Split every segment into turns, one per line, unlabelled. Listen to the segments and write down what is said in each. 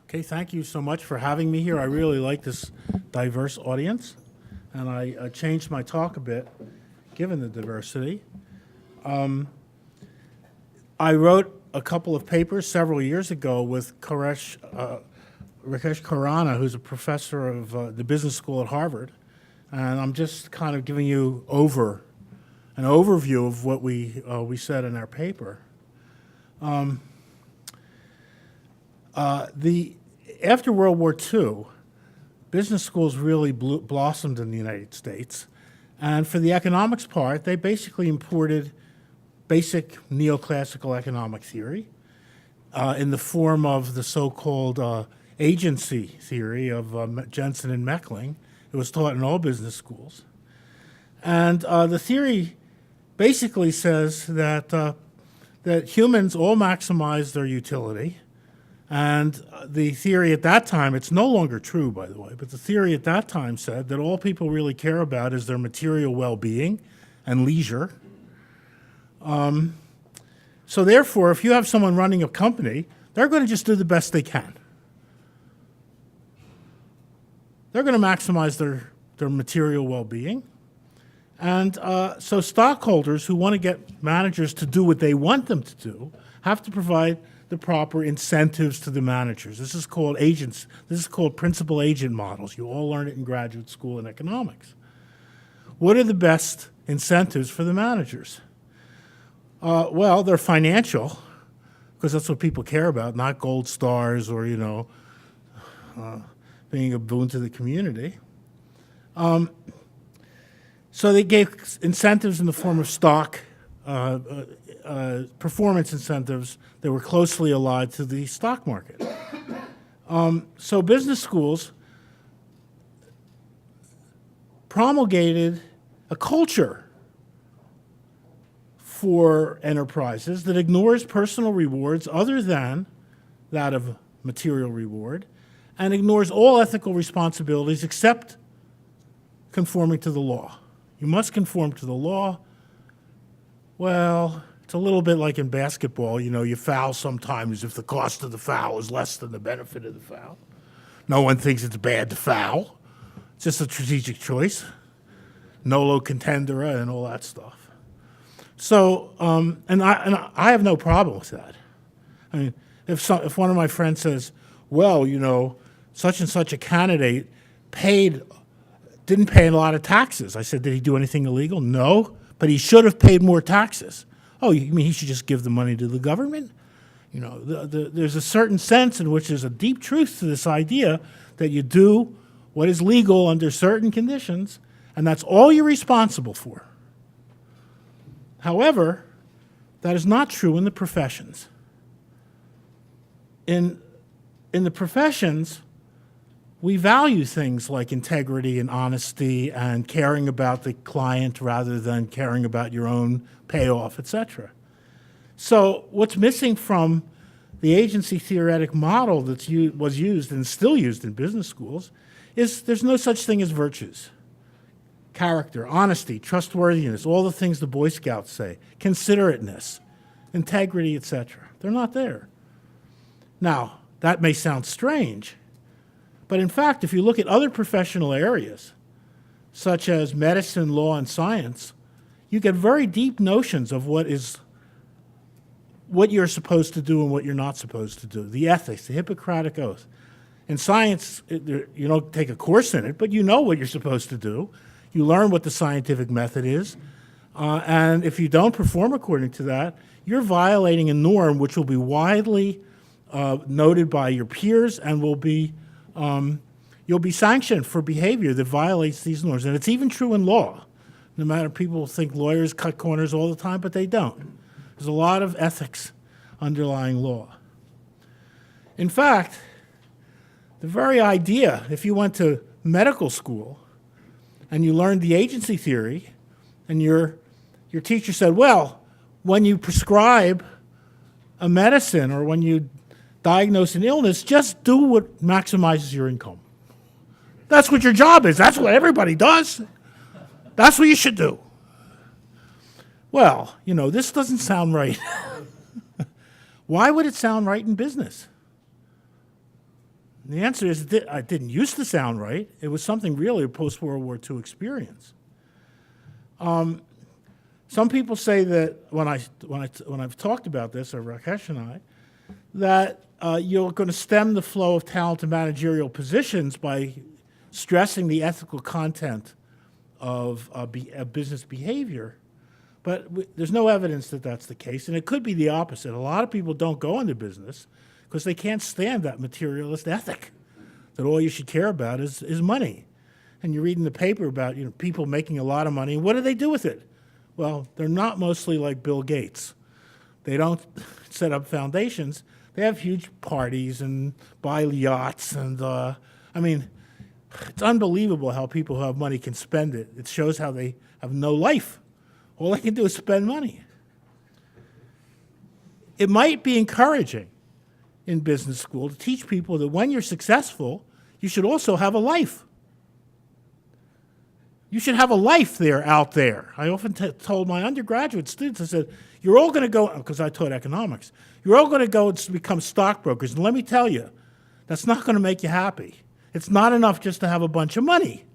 Okay, thank you so much for having me here. I really like this diverse audience, and I changed my talk a bit, given the diversity. I wrote a couple of papers several years ago with Rakesh Khurana, who's a professor of the business school at Harvard, and I'm just kind of giving you an overview of what we said in our paper. After World War II, business schools really blossomed in the United States. And for the economics part, they basically imported basic neoclassical economic theory in the form of the so-called agency theory of Jensen and Meckling. It was taught in all business schools. And the theory basically says that humans all maximize their utility. And the theory at that time, it's no longer true, by the way, but the theory at that time said that all people really care about is their material well-being and leisure. So therefore, if you have someone running a company, they're going to just do the best they can. They're going to maximize their material well-being. And so stockholders who want to get managers to do what they want them to do have to provide the proper incentives to the managers. This is called agents. This is called principal agent models. You all learn it in graduate school in economics. What are the best incentives for the managers? Well, they're financial, because that's what people care about, not gold stars or, being a boon to the community. So they gave incentives in the form of stock, performance incentives that were closely allied to the stock market. So business schools promulgated a culture for enterprises that ignores personal rewards other than that of material reward and ignores all ethical responsibilities except conforming to the law. You must conform to the law. Well, it's a little bit like in basketball. You foul sometimes if the cost of the foul is less than the benefit of the foul. No one thinks it's bad to foul. It's just a strategic choice. Nolo contendere and all that stuff. So, and I have no problem with that. I mean, if one of my friends says, well, such and such a candidate didn't pay a lot of taxes. I said, did he do anything illegal? No, but he should have paid more taxes. Oh, you mean he should just give the money to the government? There's a certain sense in which there's a deep truth to this idea that you do what is legal under certain conditions, and that's all you're responsible for. However, that is not true in the professions. In the professions, we value things like integrity and honesty and caring about the client rather than caring about your own payoff, etc. So what's missing from the agency theoretic model that was used and still used in business schools is there's no such thing as virtues. Character, honesty, trustworthiness, all the things the Boy Scouts say, considerateness, integrity, etc. They're not there. Now, that may sound strange, but in fact, if you look at other professional areas, such as medicine, law, and science, you get very deep notions of what you're supposed to do and what you're not supposed to do. The ethics, the Hippocratic Oath. In science, you don't take a course in it, but you know what you're supposed to do. You learn what the scientific method is. And if you don't perform according to that, you're violating a norm which will be widely noted by your peers and you'll be sanctioned for behavior that violates these norms. And it's even true in law. No matter, people think lawyers cut corners all the time, but they don't. There's a lot of ethics underlying law. In fact, the very idea, if you went to medical school and you learned the agency theory and your teacher said, well, when you prescribe a medicine or when you diagnose an illness, just do what maximizes your income. That's what your job is. That's what everybody does. That's what you should do. Well, this doesn't sound right. Why would it sound right in business? The answer is it didn't used to sound right. It was something really a post-World War II experience. Some people say that when I've talked about this, or Rakesh and I, that you're going to stem the flow of talent to managerial positions by stressing the ethical content of business behavior. But there's no evidence that that's the case, and it could be the opposite. A lot of people don't go into business because they can't stand that materialist ethic, that all you should care about is money. And you read in the paper about people making a lot of money, and what do they do with it? Well, they're not mostly like Bill Gates. They don't set up foundations. They have huge parties and buy yachts, and it's unbelievable how people who have money can spend it. It shows how they have no life. All they can do is spend money. It might be encouraging in business school to teach people that when you're successful, you should also have a life. You should have a life out there. I often told my undergraduate students, I said, you're all going to go, because I taught economics, you're all going to go and become stockbrokers. And let me tell you, that's not going to make you happy. It's not enough just to have a bunch of money.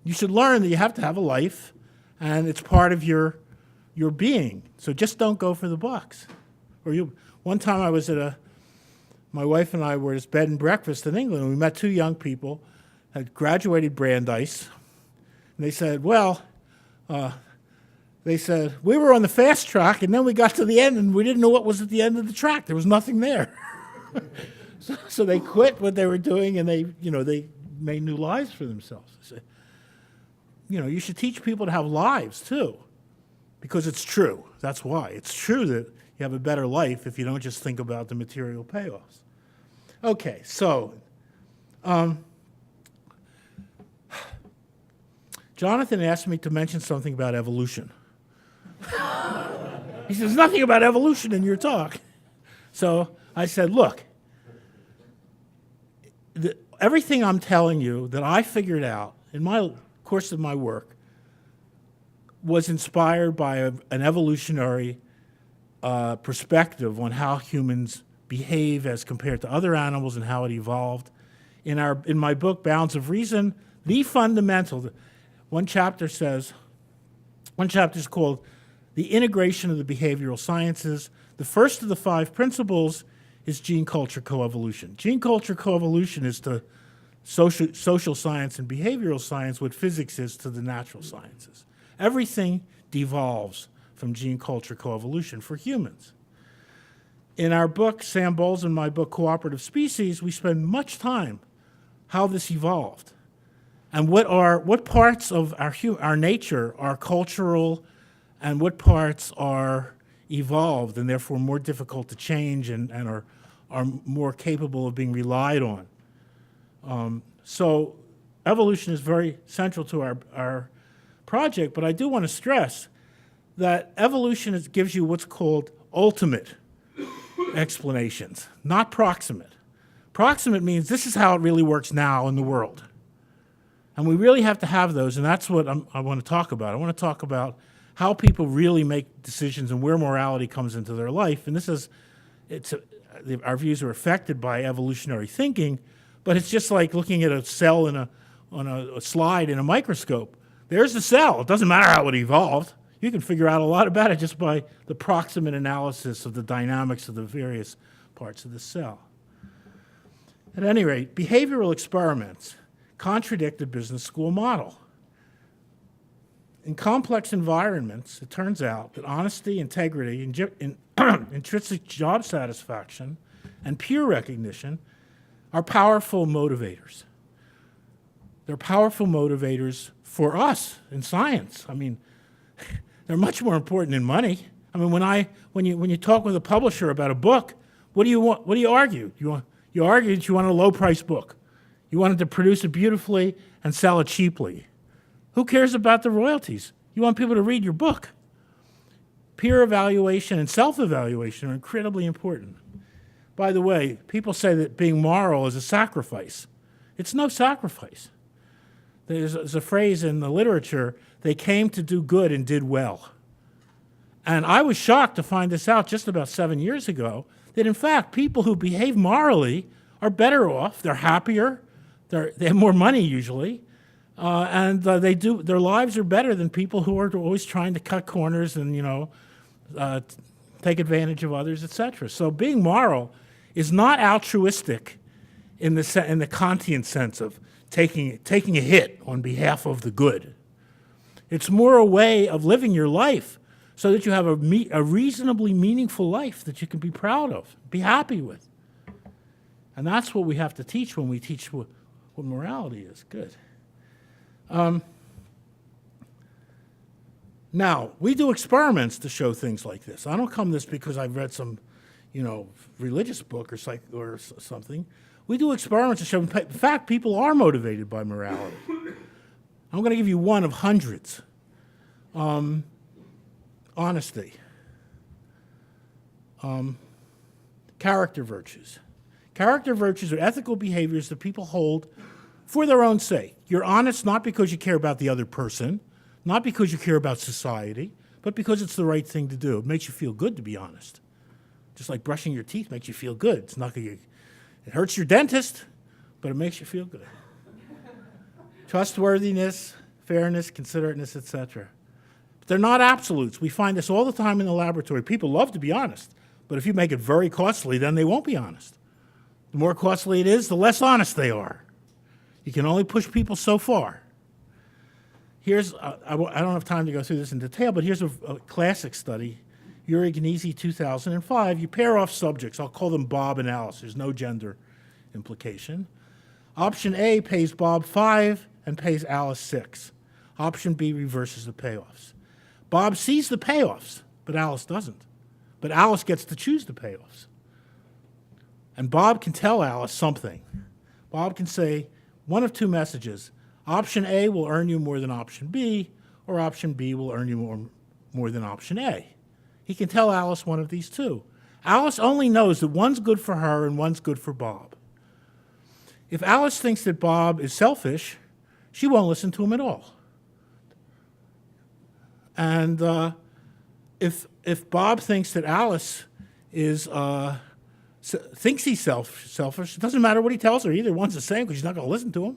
You should learn that you have to have a life, and it's part of your being. So just don't go for the bucks. One time I was my wife and I were at this bed and breakfast in England, and we met two young people, had graduated Brandeis, and they said, we were on the fast track, and then we got to the end, and we didn't know what was at the end of the track. There was nothing there. So they quit what they were doing, and they made new lives for themselves. So, you should teach people to have lives too, because it's true. That's why. It's true that you have a better life if you don't just think about the material payoffs. Okay, so Jonathan asked me to mention something about evolution. He says, there's nothing about evolution in your talk. So I said, look, everything I'm telling you that I figured out in my course of my work was inspired by an evolutionary perspective on how humans behave as compared to other animals and how it evolved. In my book, Bounds of Reason, the fundamental, one chapter is called The Integration of the Behavioral Sciences. The first of the 5 principles is gene-culture coevolution. Gene-culture coevolution is to social science and behavioral science what physics is to the natural sciences. Everything devolves from gene-culture coevolution for humans. In our book, Sam Bowles and my book, Cooperative Species, we spend much time how this evolved and what parts of our nature are cultural and what parts are evolved and therefore more difficult to change and are more capable of being relied on. So evolution is very central to our project, but I do want to stress that evolution gives you what's called ultimate explanations, not proximate. Proximate means this is how it really works now in the world. And we really have to have those, and that's what I want to talk about. I want to talk about how people really make decisions and where morality comes into their life. And our views are affected by evolutionary thinking, but it's just like looking at a cell on a slide in a microscope. There's the cell. It doesn't matter how it evolved. You can figure out a lot about it just by the proximate analysis of the dynamics of the various parts of the cell. At any rate, behavioral experiments contradict the business school model. In complex environments, it turns out that honesty, integrity, intrinsic job satisfaction, and peer recognition are powerful motivators. They're powerful motivators for us in science. I mean, they're much more important than money. I mean, when you talk with a publisher about a book, what do you want? What do you argue? You argue that you want a low-priced book. You wanted to produce it beautifully and sell it cheaply. Who cares about the royalties? You want people to read your book. Peer evaluation and self-evaluation are incredibly important. By the way, people say that being moral is a sacrifice. It's no sacrifice. There's a phrase in the literature, they came to do good and did well. And I was shocked to find this out just about 7 years ago, that in fact, people who behave morally are better off. They're happier. They have more money usually. And their lives are better than people who are always trying to cut corners and, take advantage of others, etc. So being moral is not altruistic in the Kantian sense of taking a hit on behalf of the good. It's more a way of living your life so that you have a reasonably meaningful life that you can be proud of, be happy with. And that's what we have to teach when we teach what morality is. Good. Now, we do experiments to show things like this. I don't come this because I've read some, religious book or something. We do experiments to show, in fact, people are motivated by morality. I'm going to give you one of hundreds. Honesty. Character virtues. Character virtues are ethical behaviors that people hold for their own sake. You're honest not because you care about the other person, not because you care about society, but because it's the right thing to do. It makes you feel good to be honest. Just like brushing your teeth makes you feel good. It hurts your dentist, but it makes you feel good. Trustworthiness, fairness, considerateness, etc. But they're not absolutes. We find this all the time in the laboratory. People love to be honest, but if you make it very costly, then they won't be honest. The more costly it is, the less honest they are. You can only push people so far. Here's, I don't have time to go through this in detail, but here's a classic study, Gintis, 2005. You pair off subjects. I'll call them Bob and Alice. There's no gender implication. Option A pays Bob 5 and pays Alice 6. Option B reverses the payoffs. Bob sees the payoffs, but Alice doesn't. But Alice gets to choose the payoffs. And Bob can tell Alice something. Bob can say one of two messages. Option A will earn you more than option B, or option B will earn you more than option A. He can tell Alice one of these two. Alice only knows that one's good for her and one's good for Bob. If Alice thinks that Bob is selfish, she won't listen to him at all. And if Bob thinks that Alice thinks he's selfish, it doesn't matter what he tells her. Either one's the same because she's not going to listen to him.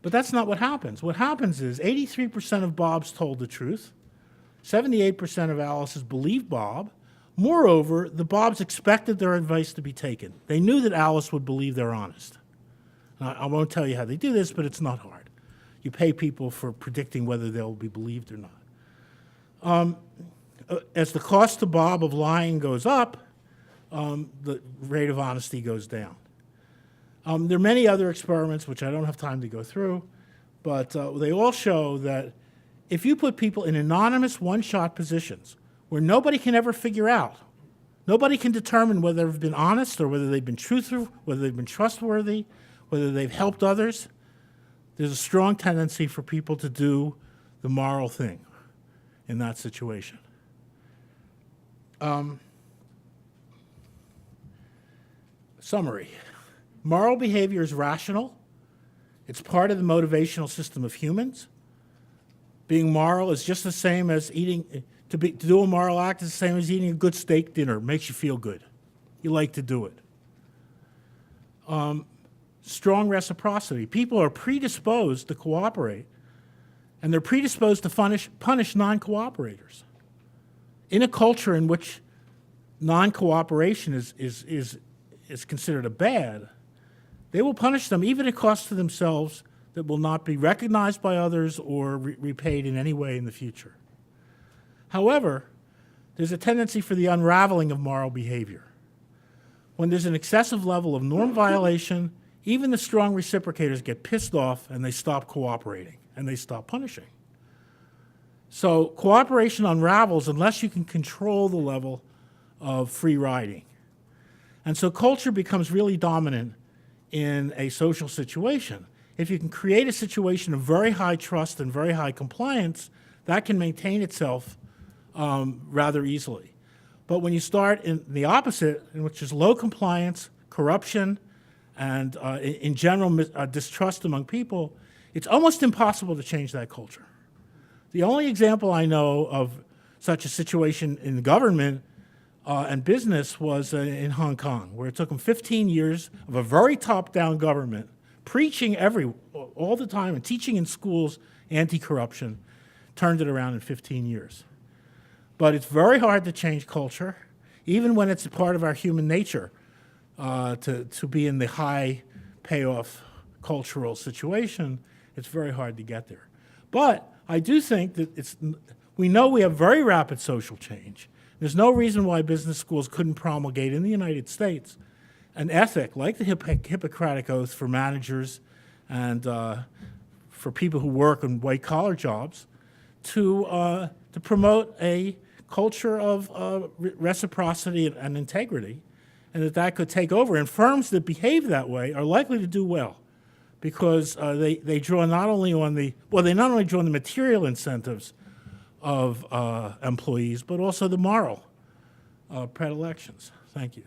But that's not what happens. What happens is 83% of Bob's told the truth. 78% of Alice's believe Bob. Moreover, the Bobs expected their advice to be taken. They knew that Alice would believe they're honest. Now, I won't tell you how they do this, but it's not hard. You pay people for predicting whether they'll be believed or not. As the cost to Bob of lying goes up, the rate of honesty goes down. There are many other experiments, which I don't have time to go through, but they all show that if you put people in anonymous one-shot positions where nobody can ever figure out, nobody can determine whether they've been honest or whether they've been truthful, whether they've been trustworthy, whether they've helped others, there's a strong tendency for people to do the moral thing in that situation. Summary. Moral behavior is rational. It's part of the motivational system of humans. Being moral is just the same as to do a moral act is the same as eating a good steak dinner. It makes you feel good. You like to do it. Strong reciprocity. People are predisposed to cooperate, and they're predisposed to punish non-cooperators. In a culture in which non-cooperation is considered a bad, they will punish them even at cost to themselves that will not be recognized by others or repaid in any way in the future. However, there's a tendency for the unraveling of moral behavior. When there's an excessive level of norm violation, even the strong reciprocators get pissed off and they stop cooperating and they stop punishing. So cooperation unravels unless you can control the level of free riding. And so culture becomes really dominant in a social situation. If you can create a situation of very high trust and very high compliance, that can maintain itself rather easily. But when you start in the opposite, which is low compliance, corruption, and in general distrust among people, it's almost impossible to change that culture. The only example I know of such a situation in government and business was in Hong Kong, where it took them 15 years of a very top-down government preaching all the time and teaching in schools anti-corruption, turned it around in 15 years. But it's very hard to change culture, even when it's a part of our human nature, to be in the high payoff cultural situation. It's very hard to get there. But I do think that we know we have very rapid social change. There's no reason why business schools couldn't promulgate in the United States an ethic like the Hippocratic Oath for managers and for people who work in white-collar jobs to promote a culture of reciprocity and integrity, and that could take over. And firms that behave that way are likely to do well because they draw not only on they not only draw on the material incentives of employees, but also the moral predilections. Thank you.